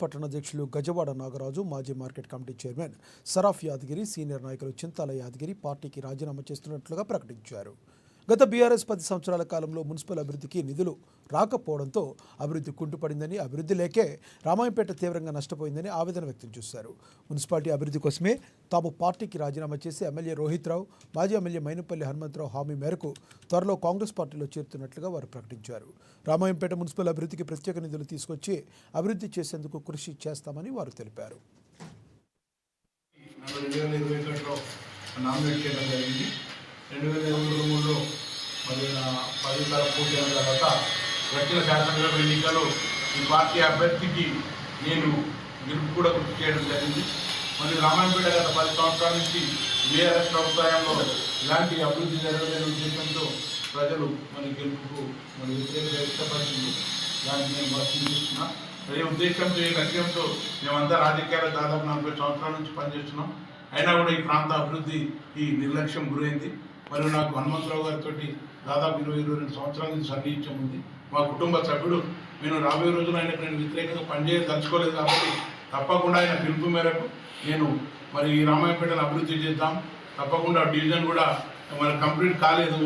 పట్టణాధ్యక్షులు గజవాడ నాగరాజు, మాజీ market committee chairman Saraf Yadagiri, senior నాయకులు చింతాల యాదగిరి పార్టీకి రాజీనామా చేస్తున్నట్లుగా ప్రకటించారు. గత బీఆర్ఎస్ 10 సంవత్సరాల కాలంలో మున్సిపల్ అభివృద్ధికి నిధులు రాకపోవడంతో అభివృద్ధి కుంటుపడిందని, అభివృద్ధి లేకే రామాయంపేట తీవ్రంగా నష్టపోయిందని ఆవేదన వ్యక్తం చేశారు. మున్సిపాలిటీ అభివృద్ధి కోసమే తాము పార్టీకి రాజీనామా చేసి ఎమ్మెల్యే రోహిత్ రావు, మాజీ ఎమ్మెల్యే మైనంపల్లి హనుమంతరావు హామీ మేరకు త్వరలో కాంగ్రెస్ పార్టీలో చేరుతున్నట్లుగా వారు ప్రకటించారు. రామాయంపేట మున్సిపల్ అభివృద్ధికి ప్రత్యేక నిధులు తీసుకొచ్చి అభివృద్ధి చేసేందుకు కృషి చేస్తామని వారు తెలిపారు. నామినేట్ చేయడం జరిగింది. 2023లో మరి 10 తరగతి పూర్తి అయిన తర్వాత వచ్చిన శాసనసభ ఎన్నికల్లో ఈ పార్టీ అభ్యర్థికి నేను గెలుపు కూడా కృషి చేయడం జరిగింది. మరి రామాయంపేట గత 10 సంవత్సరాల నుంచి బీఆర్ఎస్ ప్రభుత్వంలో ఇలాంటి అభివృద్ధి జరగలేని ఉద్దేశంతో ప్రజలు మరి గెలుపుకు మరి వ్యతిరేకత వ్యక్తపరిచింది. దాన్ని నేను వర్తిస్తున్నా. అదే ఉద్దేశంతో, ఈ లక్ష్యంతో మేమంతా రాజకీయాలు దాదాపు 40 సంవత్సరాల నుంచి పనిచేస్తున్నాం. అయినా కూడా ఈ ప్రాంత అభివృద్ధికి నిర్లక్ష్యం గురైంది. మరియు నాకు హనుమంతరావు గారితో దాదాపు 22 సంవత్సరాల నుంచి సన్నిహిత్యం ఉంది. మా కుటుంబ సభ్యుడు. నేను రాబోయే రోజున ఆయనకు నేను వ్యతిరేకంగా పనిచేయదలుచుకోలేదు కాబట్టి తప్పకుండా ఆయన పిలుపు మేరకు నేను మరి ఈ రామాయంపేటను అభివృద్ధి చేద్దాం. తప్పకుండా డివిజన్ కూడా మరి కంప్లీట్ కాలేదు.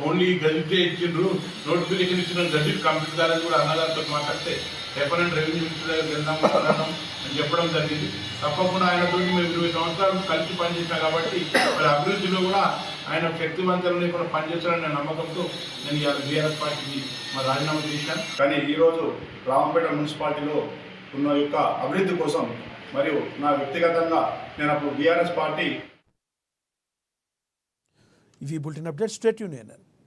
ఓన్లీ గజిటే ఇచ్చిండ్రు, నోటిఫికేషన్ ఇచ్చిన గజిట్ కంప్లీట్ కాలేదు కూడా అన్నగారితో మాట్లాడితే రెఫరెంట్ రెవెన్యూ మినిస్టర్ దగ్గరికి వెళ్దాం అని చెప్పడం జరిగింది. తప్పకుండా ఆయనతో మేము 20 సంవత్సరాలు కలిసి పనిచేసాం కాబట్టి మరి అభివృద్ధిలో కూడా ఆయన శక్తివంతులు లేకుండా పనిచేస్తారనే నమ్మకంతో నేను ఇవాళ బీఆర్ఎస్ పార్టీకి మరి రాజీనామా చేశాను. కానీ ఈరోజు రామాయంపేట మున్సిపాలిటీలో ఉన్న యొక్క అభివృద్ధి కోసం మరియు నా వ్యక్తిగతంగా నేను అప్పుడు బీఆర్ఎస్ పార్టీ ఇవి బులెటిన్ అప్డేట్స్. Stay tune.